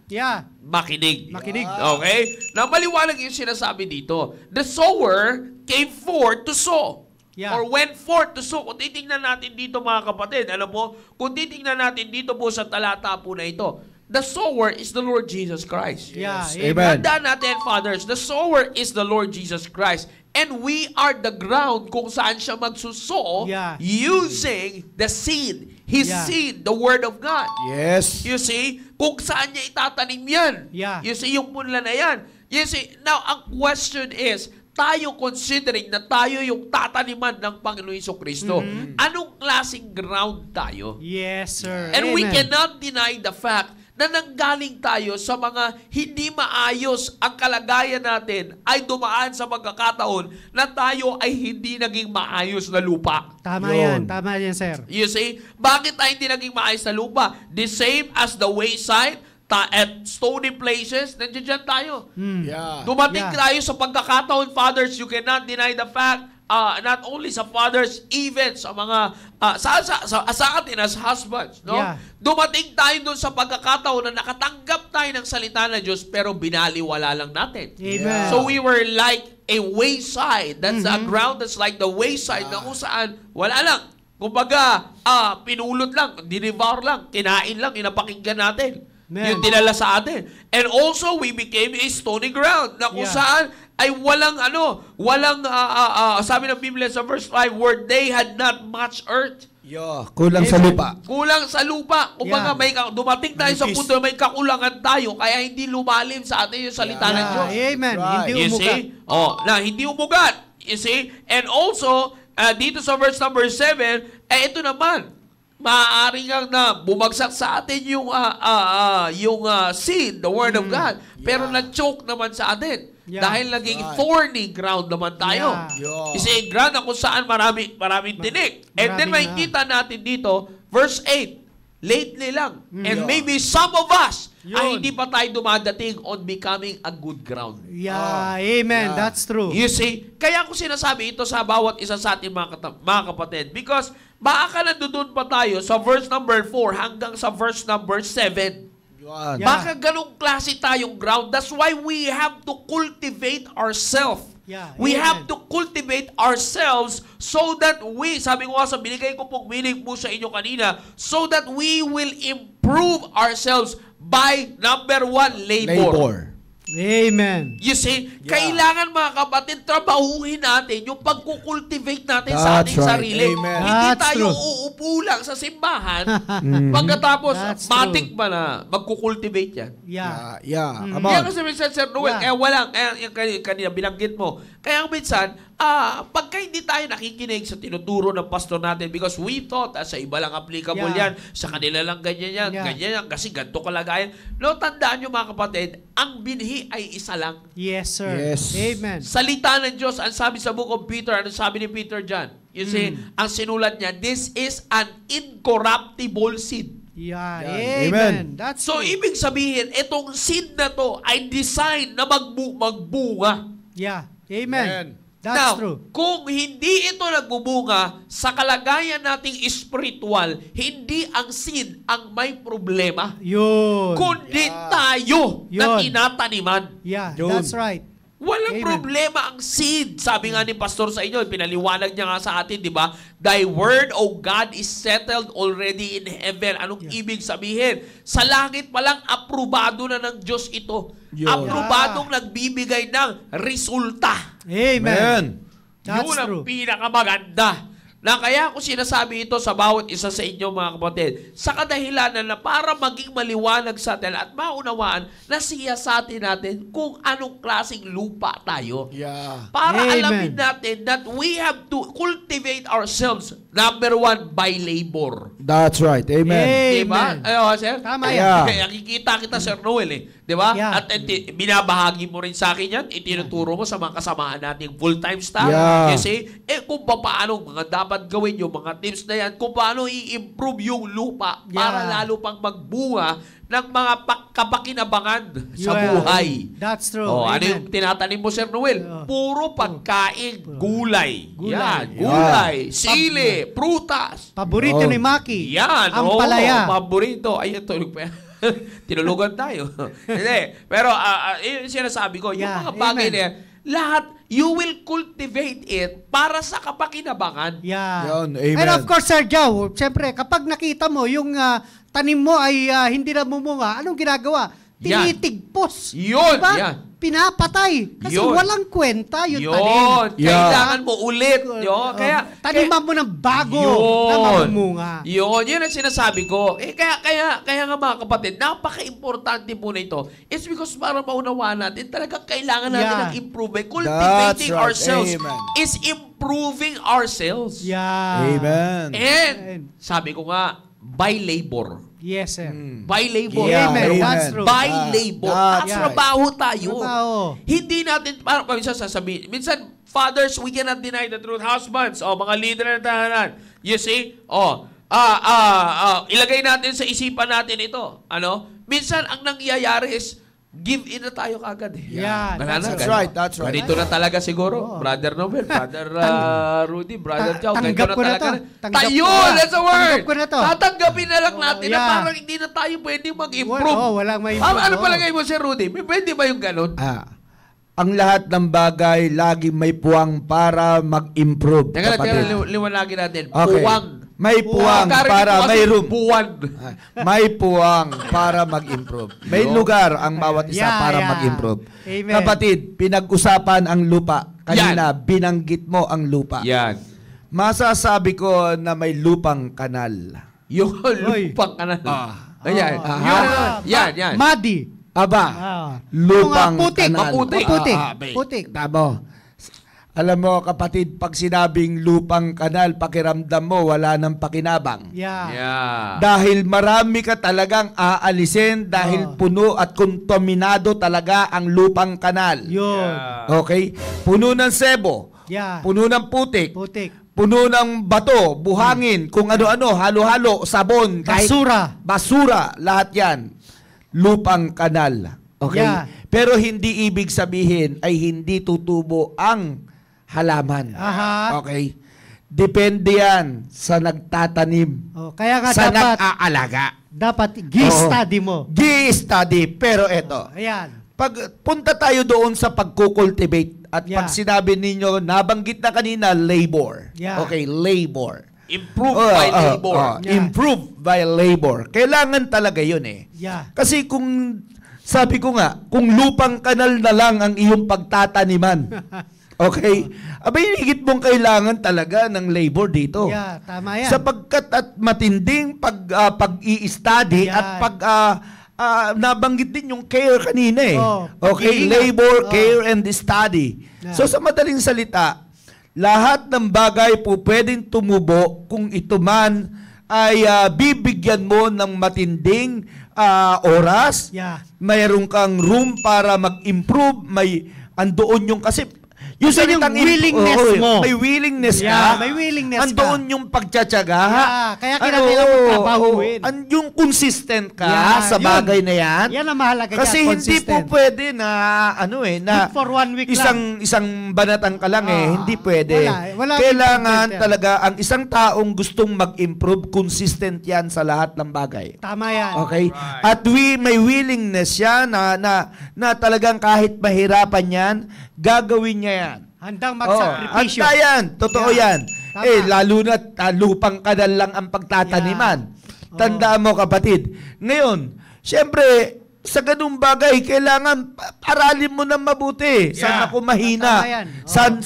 makinig. Okay? Na maliwanag yung sinasabi dito. The sower came forth to sow. Or went forth to sow. Kung titingnan natin dito mga kapatid, alam mo, kung titingnan natin dito po sa talata po na ito, the sower is the Lord Jesus Christ. Amen. Tandaan natin, fathers, the sower is the Lord Jesus Christ. And we are the ground kung saan siya magsuso using the seed. His seed, the Word of God. Yes. You see, kung saan niya itatanim yan. You see, yung punla na yan. You see, now, ang question is, tayo considering na tayo yung tataniman ng Panginoon Jesucristo, anong klaseng ground tayo? Yes, sir. And we cannot deny the fact na nanggaling tayo sa mga hindi maayos ang kalagayan natin ay dumaan sa pagkakataon na tayo ay hindi naging maayos na lupa. Tama yan, sir. You see? Bakit tayo hindi naging maayos na lupa? The same as the wayside, at stony places, nandiyan dyan tayo. Yeah. Dumating Yeah. tayo sa pagkakataon, fathers, you cannot deny the fact, not only sa fathers, even sa mga, sa atin as husbands. No? Yeah. Dumating tayo doon sa pagkakataon na nakatanggap tayo ng salita ng Diyos, pero binaliwala lang natin. Amen. So we were like a wayside. That's a ground that's like the wayside na kung saan wala lang. Kumbaga, pinulot lang, dinivar lang, kinain lang, inapakinggan natin. Amen. Yung dinala sa atin. And also, we became a stony ground na kung saan ay walang sabi ng Biblia sa verse 5, where they had not much earth. Kulang sa lupa. Kulang sa lupa. Kumbaga, dumating tayo sa punto na may kakulangan tayo, kaya hindi lumalim sa atin yung salita ng Diyos. Amen. Right. Hindi You umugat. see? Na hindi umugat. You see? And also, dito sa verse number 7, ito naman, maaari nga na bumagsak sa atin yung seed, the word of God. Pero na-choke naman sa atin. Yeah. Dahil naging thorny ground naman tayo. Yeah. Kasi ground na kung saan maraming tinik. And then Maraming makikita natin dito, verse 8, lately lang. And maybe some of us ay hindi pa tayo dumadating on becoming a good ground. Yeah, amen. That's true. You see, kaya ko sinasabi ito sa bawat isa sa ating mga kapatid. Because baka nandoon pa tayo sa verse number 4 hanggang sa verse number 7. Yeah. Baka ganong klase tayong ground. That's why we have to cultivate ourselves. Yeah, We amen. have to cultivate ourselves so that sabi ko nga sa binigay ko pong meaning po sa inyo kanina, so that we will improve ourselves by number 1, labor. Amen. You see, kailangan mga kapatid, trabahuhin natin yung pagkukultivate natin sa That's ating right. sarili. Amen. Hindi That's tayo true. uupo lang sa simbahan pagkatapos That's matik ba na magkukultivate yan. Yeah. Come Kaya on. kasi minsan, Sir Noel, Yeah. yung kanina binanggit mo, kaya minsan, pagka hindi tayo nakikinig sa tinuturo ng pastor natin because we thought sa iba lang applicable Yeah. yan, sa kanila lang ganyan yan, Yeah. ganyan yan, kasi ganito kalagayan. No, tandaan nyo mga kapatid, ang binhi ay isa lang. Yes, sir. Yes. Amen. Salita ng Diyos, ang sabi sa book of Peter, ano sabi ni Peter dyan? You see, ang sinulat niya, this is an incorruptible seed. Yeah. Yan. Amen. Amen. That's So, true. ibig sabihin, itong seed na to ay design na magbunga. Yeah. Amen. Amen. That's Now, true. kung hindi ito nagbubunga, sa kalagayan nating espiritual, hindi ang seed ang may problema, Yun. kundi tayo na Yun. tinataniman. Yeah, Yun. that's right. Walang Amen. problema ang seed. Sabi nga ni Pastor sa inyo, pinaliwanag niya nga sa atin, di ba? Thy word, O God, is settled already in heaven. Anong ibig sabihin? Sa langit pa lang, aprobado na ng Diyos ito. Yun. Aprobadong nagbibigay ng resulta. Amen. That's Yun ang true. pinakamaganda. Na kaya ko sinasabi ito sa bawat isa sa inyo mga kapatid, sa kadahilanan na para maging maliwanag sa atin at maunawaan na siyasatin natin kung anong klaseng lupa tayo. Yeah. Para Amen. alamin natin that we have to cultivate ourselves, number 1, by labor. That's right. Amen. Diba? Amen. Ayo, sir? Tama yan. Kaya, Yeah. kaya nakikita kita, Sir Noel, eh. Diba? Yeah. At binabahagi mo rin sa akin yan, itinuturo mo sa mga kasamaan nating full-time staff. Yeah. Kasi, kung paano mga dapat gawin yung mga tips na yan, kung paano i-improve yung lupa para Yeah. lalo pang magbunga ng mga kapakinabangan sa Yeah. buhay. That's true. Oh, ano Amen. yung tinatanim mo, Sir Noel? Puro pagkain, gulay. Gulay. Yan, gulay, sili, prutas. Paborito Oh. ni Maki. Yan, Ang oo, palaya. paborito. Ay, tulog pa yan. Tinulugan tayo. Hindi. Pero, yun yung sinasabi ko, yung Yeah, mga bagay amen. na yan, lahat, you will cultivate it para sa kapakinabangan. Yeah. Yun, amen. And of course, Sir Joe, siyempre, kapag nakita mo yung tanim mo ay hindi na mumunga, anong ginagawa? Yan. Tinitigpos. Yun, Diba? yan. Pinapatay. Kasi Yun. walang kwenta yung Yun. tanim. Kailangan mo ulit. Yun. Kaya, taniman mo ng bago na mamumunga. Yun ang sinasabi ko. Kaya nga mga kapatid, napaka-importante po na ito. It's because para maunawaan natin, talagang kailangan natin Yeah. ng improvement. Cultivating That's right. ourselves Amen. is improving ourselves. Yeah. Amen. And, sabi ko nga, by labor. Yes, sir. By labor. Yeah, Amen. amen. That's true. By labor. That's right. Trabaho tayo. Trabaho. Hindi natin, parang minsan sasabihin, minsan, fathers, we cannot deny the truth. Husbands, mga leader ng tahanan. You see? Ilagay natin sa isipan natin ito. Minsan, ang nangyayari is, give in na tayo kagad. Yeah, that's right, that's right. Ganito na talaga siguro. Brother Nobel, Brother Rudy, Brother Chow. Tanggap ko na to. That's a word. Tanggap ko na to. Tatanggapin na lang natin na yeah. parang hindi na tayo pwede mag-improve. Walang ma-improve. Ano palagay mo, Sir Rudy? Pwede ba yung ganun? Ang lahat ng bagay lagi may puwang para mag-improve. Teka, kapatid. liwanagin natin. Okay. Puwang. May puwang para may room. Buwan. May puwang para mag-improve. May lugar ang bawat isa para mag-improve. Amen. Kapatid, pinag-usapan ang lupa. Kanina, binanggit mo ang lupa. Yan. Masasabi ko na may lupang kanal. Yung lupang kanal. Ayan. Yan. Muddy. Aba, lupang putik. kanal. Putik. Tama. Alam mo, kapatid, pag sinabing lupang kanal, pakiramdam mo, wala nang pakinabang. Yeah. Dahil marami ka talagang aalisin dahil puno at kontaminado talaga ang lupang kanal. Yun. Okay? Puno ng sebo. Yeah. Puno ng putik. Putik. Puno ng bato, buhangin, kung ano-ano, halo-halo, sabon. Basura, lahat yan. Lupang kanal. Okay? Yeah. Pero hindi ibig sabihin ay hindi tutubo ang halaman. Aha. Okay? Depende yan sa nagtatanim. Kaya nga sa dapat nag-aalaga. dapat gi-study mo. Gi-study. Pero eto, Ayan. pag punta tayo doon sa pag-cultivate at pag sinabi ninyo, nabanggit na kanina, labor. Yeah. Okay, labor. Improve by labor. Improve by labor. Kailangan talaga yun eh. Yeah. Kasi kung, sabi ko nga, kung lupang kanal na lang ang iyong pagtataniman, okay, abay, higit mong kailangan talaga ng labor dito. Yeah, tama yan. Sapagkat at matinding pag-i-study at pag nabanggit din yung care kanina eh. Okay, labor, care, and study. Yeah. So sa madaling salita, lahat ng bagay po pwedeng tumubo kung ito man ay bibigyan mo ng matinding oras. Yeah. Mayroon kang room para mag-improve, may andoon yung kasi yung salitang willingness mo. May willingness ka. Yeah, may willingness andoon yung pagtsatsaga. Yeah, kaya kinakailangan mo trabahuin. Yung consistent ka sa bagay na yan. Yan ang mahalaga dyan, kasi hindi po pwede na na for 1 week isang banatang ka lang hindi pwede. Wala kailangan talaga ang isang taong gustong mag-improve, consistent yan sa lahat ng bagay. Tama yan. Okay? Right. At may willingness yan na talagang kahit mahirapan yan, gagawin niya yan. Handang magsakripisyo. Handa yan. Totoo yan. Tama. Lalo na lupang kanal lang ang pagtataniman. Tandaan mo, kapatid. Ngayon, siyempre, sa ganung bagay, kailangan aralin mo na mabuti. Saan ako mahina? Saan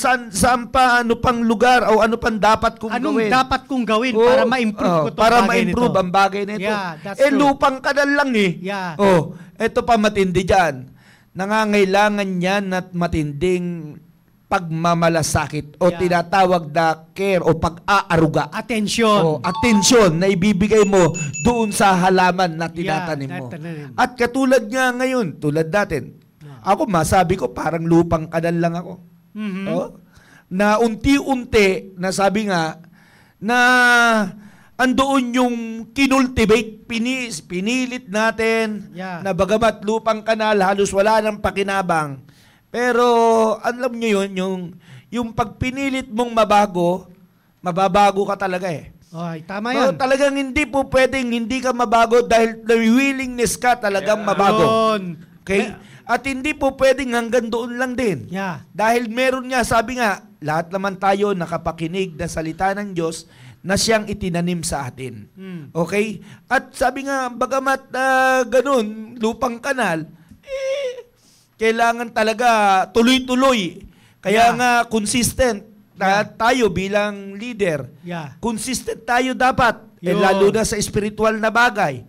pa, ano pang lugar o ano pang dapat kong gawin? Anong dapat kong gawin para ma-improve ko itong para bagay ma-improve nito? ang bagay na ito. Yeah, that's true. Lupang kanal lang eh. Yeah. Ito pa matindi dyan. Nangangailangan yan at matinding pagmamalasakit o tinatawag na care o pag-aaruga. Atensyon. Atensyon na ibibigay mo doon sa halaman na tinatanim mo. At katulad nga ngayon, tulad natin, ako masabi ko parang lupang kanal lang ako. Mm-hmm. Na unti-unti, na sabi nga, na andoon yung kinultivate, pinilit natin, na bagamat lupang kanal, halos wala ng pakinabang. Pero, alam nyo yun, yung pag pinilit mong mababago ka talaga eh. Tama yan. Talagang hindi po pwedeng hindi ka mabago dahil the willingness ka talagang mabago. Okay? At hindi po pwedeng hanggang doon lang din. Dahil meron nga, sabi nga, lahat naman tayo nakapakinig na salita ng Diyos na siyang itinanim sa atin. Okay? At sabi nga, bagamat ganun, lupang kanal, kailangan talaga tuloy-tuloy. Kaya nga consistent tayo bilang leader. Consistent tayo dapat. Yun. lalo na sa spiritual na bagay.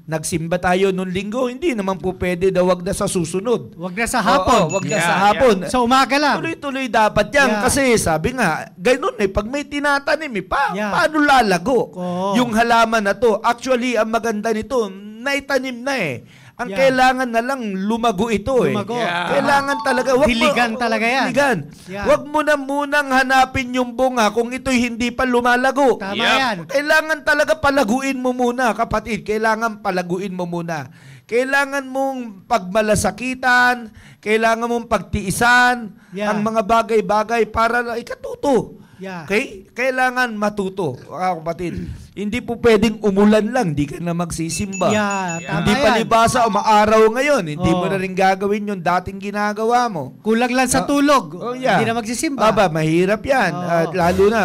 Nagsimba tayo nung linggo, hindi naman po pwede na wag na sa susunod. Wag na sa hapon. Oo, wag na sa hapon. Sa umaga lang. Tuloy-tuloy dapat yan. Yeah. Kasi sabi nga, ganun pag may tinatanim, Yeah. paano lalago? Oo. Yung halaman na to. Actually, ang maganda nito, naitanim na Ang Yeah. kailangan na lang lumago ito Lumago. Yeah. Kailangan talaga. Diligan talaga yan. Diligan. Yeah. Wag mo na munang hanapin yung bunga kung ito'y hindi pa lumalago. Tama Yep. yan. Kailangan talaga palaguin mo muna, kapatid. Kailangan palaguin mo muna. Kailangan mong pagmalasakitan, kailangan mong pagtiisan Yeah. ang mga bagay-bagay para ikatuto. Yeah. Okay? Kailangan matuto, kapatid. Hindi po pwedeng umulan lang, di ka na magsisimba. Yeah, tama Hindi yan. palibasa, umaaraw ngayon, hindi Oo. mo na rin gagawin yung dating ginagawa mo. Kulang lang sa tulog. Yeah. Hindi na magsisimba. Aba, mahirap yan. Oo. At lalo na,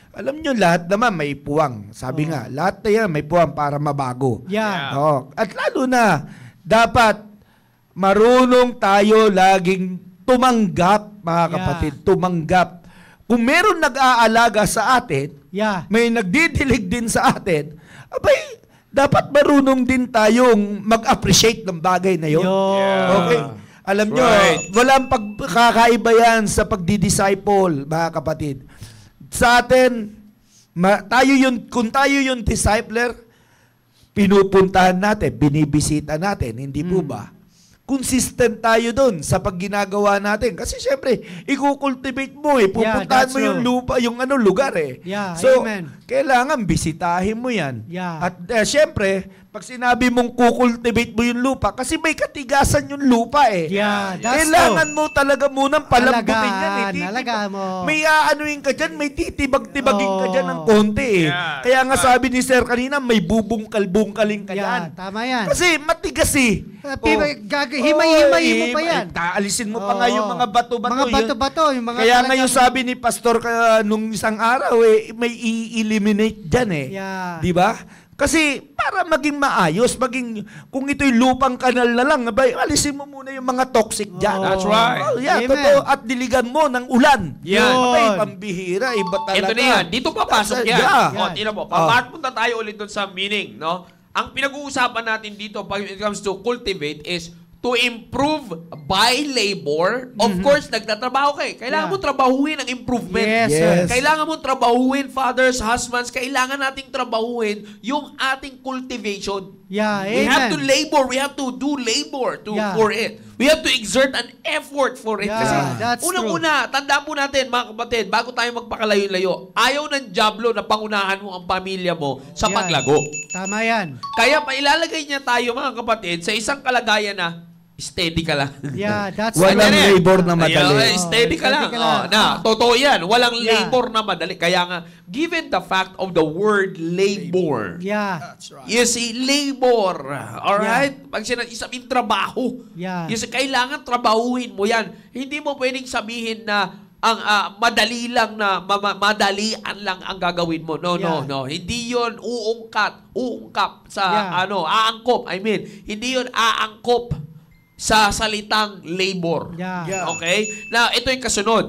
alam nyo, lahat naman may puwang. Sabi nga, lahat na yan may puwang para mabago. Yeah. Oo. At lalo na, dapat marunong tayo laging tumanggap, mga Yeah. kapatid, tumanggap. Kung meron nag-aalaga sa atin, Yeah. may nagdidilig din sa atin, abay, dapat marunong din tayong mag-appreciate ng bagay na yun. Yun. Okay? Alam nyo, Right. walang pagkakaiba yan sa pagdi-disciple, mga kapatid. Sa atin, kung tayo yung discipler, pinupuntahan natin, binibisita natin, hindi po ba? Consistent tayo doon sa pagginagawa natin. Kasi syempre, i-cultivate mo pupuntahan that's mo yung true. lupa, yung lugar Yeah, So, amen. kailangan bisitahin mo yan. Yeah. At syempre, pag sinabi mong kukultivate mo yung lupa, kasi may katigasan yung lupa Yeah, that's Kailangan mo talaga munang palambutin yan Alagaan mo. May aanuin ka dyan, may titibag-tibagin ka dyan ng konti Yeah, Kaya nga sabi ni Sir kanina, may bubungkal-bungkaling ka Yeah, dyan. tama yan. Kasi matigas Himay-himay mo pa yan. Taalisin mo pa nga yung mga bato-bato. Mga bato-bato. Yung mga Kaya nga talagang- yung sabi ni Pastor nung isang araw, may i-eliminate dyan Yeah. Di ba? Kasi para maging maayos, kung ito'y lupang kanal na lang, alisin mo muna yung mga toxic dyan. Oh. That's right. Oh, yeah, Amen. totoo. At diligan mo ng ulan. Yan. Abay, pambihira, iba talaga. Ito na yan. Dito papasok yan. Yeah. O, tingnan mo. Punta tayo ulit dun sa meaning, no? Ang pinag-uusapan natin dito pag it comes to cultivate is to improve by labor. Of course, nagtatrabaho ka Kailangan mo trabahuin ang improvement. Yes, Yes. Kailangan mo trabahuin, fathers, husbands, kailangan nating trabahuin yung ating cultivation. Yeah, We have to amen. labor. We have to do labor Yeah. for it. We have to exert an effort for it. Yeah, Kasi that's unang-una, tandaan po natin, mga kapatid, bago tayo magpakalayo-layo, ayaw ng dyablo na pangunahan mo ang pamilya mo sa Yan. paglago. Tama yan. Kaya pailalagay niya tayo, mga kapatid, sa isang kalagayan na steady ka lang. Yeah, that's Walang Ganyan. labor na madali. Ayun, steady ka lang. Steady ka lang. Totoo yan. Walang Yeah. labor na madali. Kaya nga, given the fact of the word labor, Yeah. you see, labor. Alright? Pag isang trabaho, Yeah. you see, kailangan trabahuhin mo yan. Hindi mo pwedeng sabihin na ang madali lang na madalian lang ang gagawin mo. No, Yeah. no. Hindi yon uungkap sa Yeah. aangkop. I mean, hindi yon aangkop sa salitang labor. Yeah. Yeah. Okay? Now, ito yung kasunod.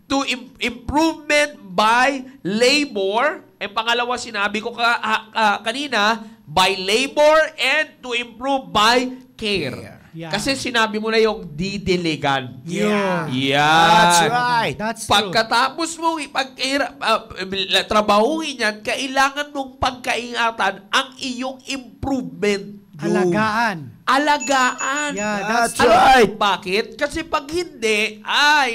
To improvement by labor, pangalawa sinabi ko kanina, by labor and to improve by care. Yeah. Kasi sinabi mo na yung didiligan. Yeah. That's Yan. right. That's true. Pagkatapos mong trabahuhin yan, kailangan mong pagkaingatan ang iyong improvement. Alagaan. Alagaan. Yeah, that's Alam mo right. Bakit? Kasi pag hindi,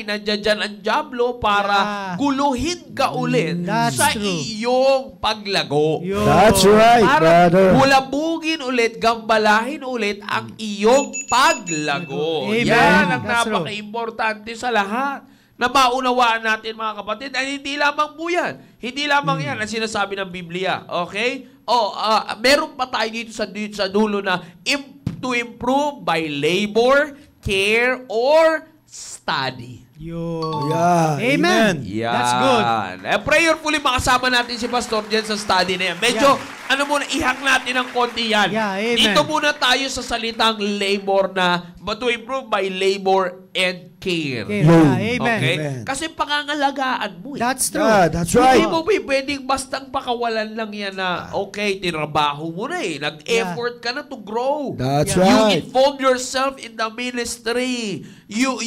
nandiyan dyan ang dyablo para Yeah. guluhin ka ulit That's sa true. iyong paglago. Yun. That's right, Para brother. bulabugin ulit, gambalahin ulit ang iyong paglago. Amen. Yan ang That's true. napaka-importante sa lahat. Na maunawaan natin, mga kapatid, ay hindi lamang po yan. Hindi lamang yan ang sinasabi ng Biblia. Okay? Meron pa tayo dito sa dulo na to improve by labor, care, or study. Yun. Yeah. Amen. Yan. That's good. Prayerfully makasama natin si Pastor dyan sa study na yan. Medyo, muna, ihak natin ng konti yan. Yeah, amen. Dito muna tayo sa salitang labor na, to improve by labor and care. Okay. Yo. Yeah, amen. Okay? Amen. Kasi pangangalagaan mo eh. That's true. Yeah, that's Hindi right. mo pwedeng bastang pakawalan lang yan na, okay, tinabaho mo na eh. Nag-effort ka na to grow. That's Yeah. You right. involve yourself in the ministry. You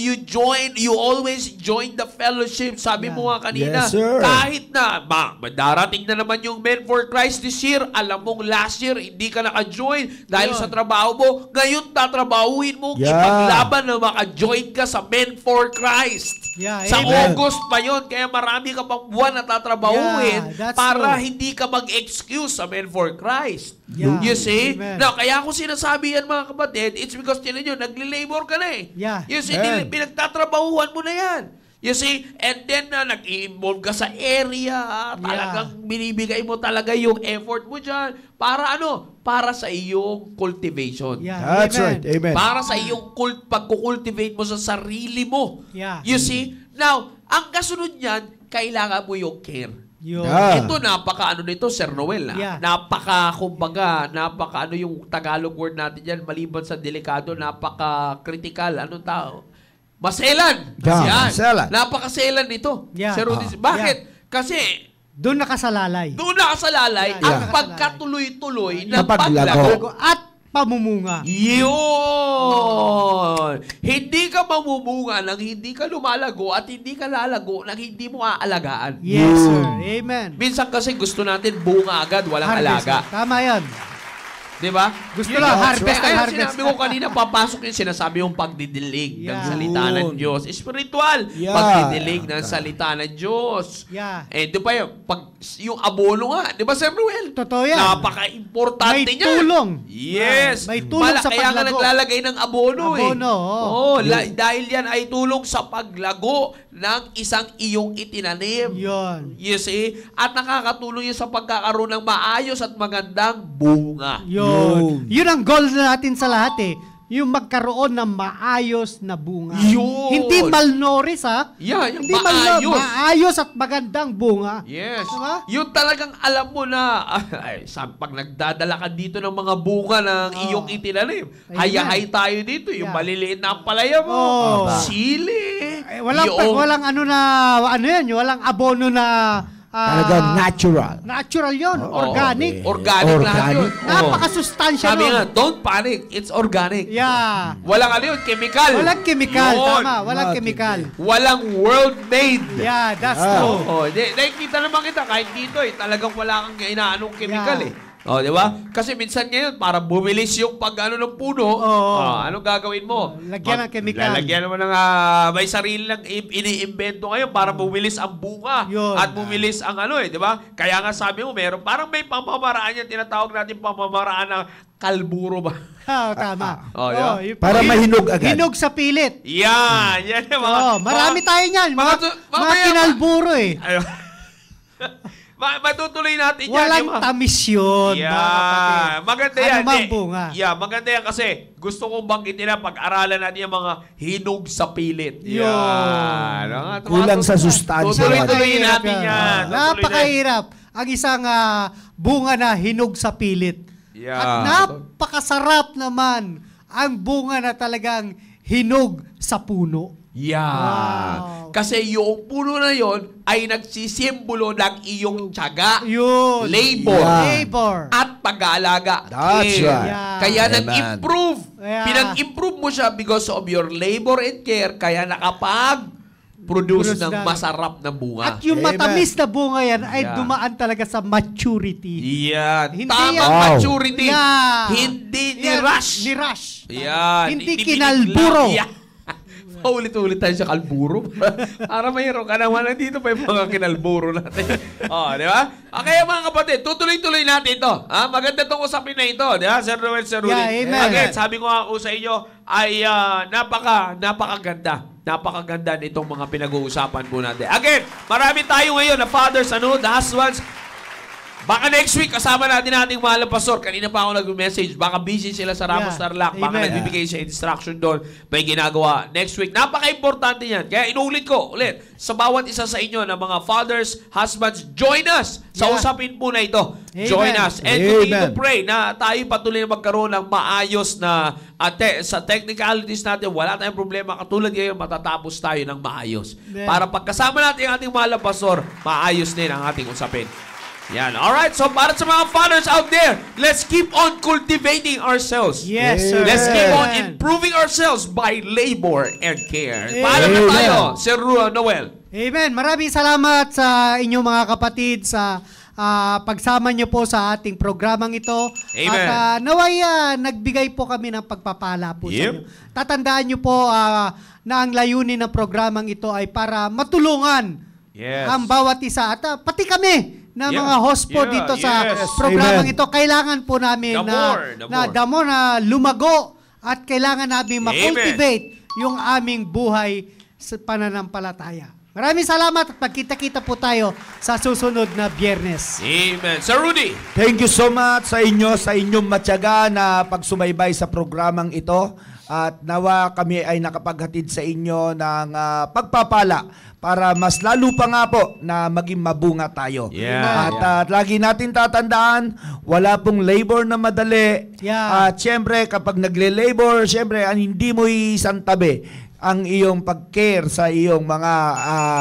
always join the fellowship. Sabi mo nga kanina, Yes, sir. kahit na, darating na naman yung Men for Christ this year, alam mong last year, hindi ka naka-join dahil Yun. sa trabaho mo. Ngayon, tatrabahuin mo, Yeah. ipaglaban na maka-join ka sa Men for Christ. Yeah, Sa amen. August pa yon, kaya marami ka pang buwan na tatrabahuin Yeah, that's para true. hindi ka mag-excuse sa Men for Christ. Yeah, You see? amen. Now, kaya ako sinasabi yan mga kapatid, it's because tinan nyo, nagli-labor ka na eh. Yeah. You see, Amen. pinagtatrabahuan mo na yan. You see? And then, nag-i-involve ka sa area, talagang binibigay mo talaga yung effort mo dyan. Para ano? Para sa iyong cultivation. Yeah, That's amen. right. Amen. Para sa iyong pagkukultivate mo sa sarili mo. Yeah. You see? Now, ang kasunod niyan, kailangan mo yung care. Yun. Yeah. Ito, napaka-ano nito, Sir Noel. Yeah. Napaka yung Tagalog word natin dyan, maliban sa delikado, napaka-critical. Anong tao? Maselan. Yeah, Yan. maselan. Napakaselan nito. Yeah. Sir Rudy. Bakit? Kasi, Doon nakasalalay. doon nakasalalay Yeah. ang Yeah. pagkatuloy-tuloy ng Na paglago. paglago. At pamumunga. Yun! Hindi ka mamumunga nang hindi ka lumalago at hindi ka lalago nang hindi mo aalagaan. Yes, sir. Amen. Minsan kasi gusto natin bunga agad, walang Harvest. alaga. Tama yan. Di ba? Gusto Yun lang, yun. harvest Kaya and harvest. sinabi ko kanina, papasok yung sinasabi yung pagdidilig ng Yeah. salita ng Yun. Diyos. Spiritual. Yeah. Pagdidilig ng salita ng Diyos. Yeah. Eh, di ba yung abono nga, di ba, Sir Noel? Totoo yan. Napaka-importante May niya. tulong. Yes. May tulong sa Kaya nga paglago. naglalagay ng abono eh. Abono, Oo, oo. dahil yan ay tulong sa paglago ng isang iyong itinanim. Yun. You see? At nakakatulong yun sa pagkakaroon ng maayos at magandang bunga. Yun. Yun ang goal natin sa lahat eh. Yung magkaroon ng maayos na bunga. Yun. Hindi malnourished ha. Yeah, yung Hindi maayos. maayos at magandang bunga. Yes. Diba? Yung talagang alam mo na, pag nagdadala ka dito ng mga bunga ng iyong itinanim, Amen. hayahay tayo dito. Yung Yeah. maliliit na palaya mo, Oh. sili. Walang walang abono na Talagang natural. natural yun. Oo. Organic. Organic lahat yun. Oo. Napakasustansya Sabi nun. nga, don't panic. It's organic. Yeah. Walang ano yun, chemical. Walang chemical. Yun. Tama. Walang Not chemical. Walang world-made. Yeah, that's Ah. true. Oo. Nakikita naman kita, kahit dito talagang wala kang inaanong chemical Yeah. Oh, di ba? Kasi minsan ngayon, para bumilis yung pag-ano ng puno, Oo. anong gagawin mo? Lagyan ng chemical. Lalagyan naman ng, may sarili lang iniimbento ngayon para bumilis ang bunga. Yun. At bumilis ang di ba? Kaya nga sabi mo, parang may pamamaraan yan, tinatawag natin pamamaraan ng kalburo ba? Tama. Oh, yeah. yung- Para mahinog agad. Hinog sa pilit. Yan! Yan yung mga... Marami tayo niyan. Mga mamaya- kinalburo eh. Ayun. Matutuloy natin yan. Walang yung mga- tamis yun, mga kapatid. Yeah, maganda yan. Ano mang Hindi. bunga. Yeah, maganda yan kasi gusto kong banggitin na pag-aralan natin yung mga hinog sa pilit. Yun. Yan. Kulang sa sustansya. Tutuloy-tuloyin Napakahirap natin yan. yan. Tutuloy na- Napakahirap. Ang isang bunga na hinog sa pilit. Yeah. At napakasarap naman ang bunga na talagang hinog sa puno. Yeah. Wow. Kasi yung puno na yon ay nagsisimbolo ng iyong tiyaga, Yun. labor, Yeah. Labor. at pag-aalaga. That's Care. right. Yeah. Kaya Amen. nag-improve. Yeah. Pinag-improve mo siya because of your labor and care. Kaya nakapag-produce Produce ng na- masarap na bunga. At yung Amen. matamis na bunga yan ay Yeah. dumaan talaga sa maturity. Yan. Hindi Tamang yan- Wow. maturity. Yeah. Hindi Yan, ni-rush. Ni-rush. Yan. Hindi kinalburo. Yeah. Ulit-ulit tayo sa kalburo. Para mayroon ka naman. Nandito pa yung mga kinalburo natin. Di ba? Okay, mga kapatid, tutuloy-tuloy natin ito. Maganda itong usapin na ito. Di ba? Sir Noel, Sir Rudy. Yeah, amen. Again, sabi ko nga sa inyo, ay napakaganda. Napakaganda nitong mga pinag-uusapan po natin. Again, marami tayo ngayon na fathers, the husbands, Baka next week, kasama natin ating mahal na pastor. Kanina pa ako nag-message. Baka busy sila sa Ramos Tarlac. Baka Amen. nagbibigay siya instruction doon. May ginagawa next week. Napaka-importante yan. Kaya inuulit ko ulit, sa bawat isa sa inyo na mga fathers, husbands, join us sa usapin po na ito. Amen. Join us. And Amen. continue to pray na tayo patuloy na magkaroon ng maayos na sa technicalities natin. Wala tayong problema. Katulad ngayon, matatapos tayo ng maayos. Amen. Para pagkasama natin ang ating mahal na pastor, maayos din ang ating usapin. Yan. Alright, so para sa mga fathers out there, let's keep on cultivating ourselves. Yes, sir. Let's keep on Amen. improving ourselves by labor and care. Amen. Paalam na tayo, Sir Noel. Amen. Maraming salamat sa inyong mga kapatid sa pagsama niyo po sa ating programang ito. Amen. At naway nagbigay po kami ng pagpapala po sa inyo. Tatandaan niyo po na ang layunin ng programang ito ay para matulungan Yes. ang bawat isa at pati kami na Yeah. mga host po Yeah, dito sa yes. programang Amen. ito. Kailangan po namin The more. na lumago at kailangan namin Amen. makultivate yung aming buhay sa pananampalataya. Maraming salamat at magkita-kita po tayo sa susunod na Biyernes. Amen. Sir Rudy. Thank you so much sa inyong matyaga na pagsubaybay sa programang ito. At nawa kami ay nakapaghatid sa inyo ng pagpapala para mas lalo pa nga po na maging mabunga tayo. Yeah. At lagi natin tatandaan, wala pong labor na madali. Yeah. At syempre, kapag nagle-labor, syempre, hindi mo isantabi ang iyong pag-care sa iyong mga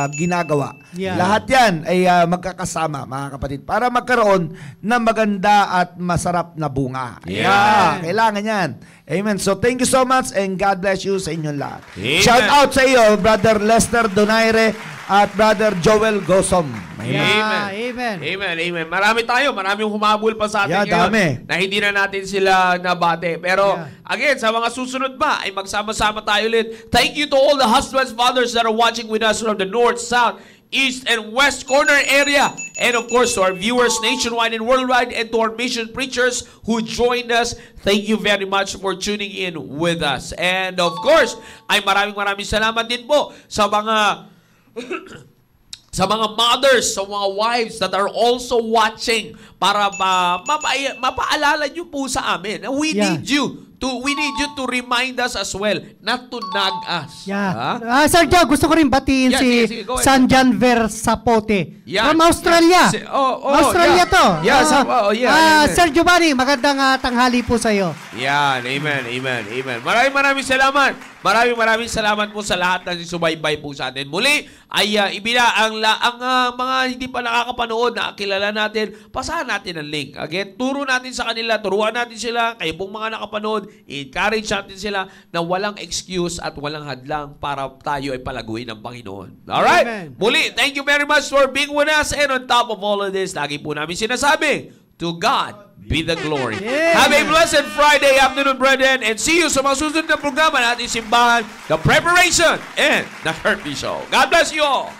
ginagawa. Yeah. Lahat yan ay magkakasama, mga kapatid, para magkaroon ng maganda at masarap na bunga. Yeah. Kailangan yan. Amen. So thank you so much and God bless you sa inyong lahat. Amen. Shout out sa iyo, Brother Lester Donaire at Brother Joel Gosom. Yeah. Amen. Amen. Amen. Amen. Maraming humabol pa sa atin Yeah, ngayon dami. na hindi na natin sila nabate. Pero Yeah. again, sa mga susunod pa ay magsama-sama tayo ulit. Thank you to all the husbands, fathers that are watching with us from the north, south, east, and west corner area. And of course, to our viewers nationwide and worldwide, and to our mission preachers who joined us, thank you very much for tuning in with us. And of course, ay maraming salamat din po sa mga sa mga mothers, sa mga wives that are also watching para mapaalala nyo po sa amin. We Yeah. need you to remind us as well, not to nag us. Yeah. Ha? Sir Joe, gusto ko rin batiin Yeah, si sige, go ahead. Sanjan Versapote. Yeah. From Australia. Yeah. Australia Yeah. to. Yeah, yeah. Sir Giovanni, magandang tanghali po sa iyo. Yan, amen, amen, amen. Maraming salamat. Maraming salamat po sa lahat na subaybay po sa atin. Muli, ay ang mga hindi pa nakakapanood na kilala natin, pasahan natin ang link. Again, turo natin sa kanila, turuan natin sila, kayo pong mga nakapanood, encourage natin sila na walang excuse at walang hadlang para tayo ay palaguin ng Panginoon. Alright? Amen. Muli, thank you very much for being with us. And on top of all of this, lagi po namin sinasabi, to God be the glory. Yeah. Have a blessed Friday afternoon, brethren, and see you sa mga susunod na programa na ating simbahan, The Preparation and The Herpes Show. God bless you all.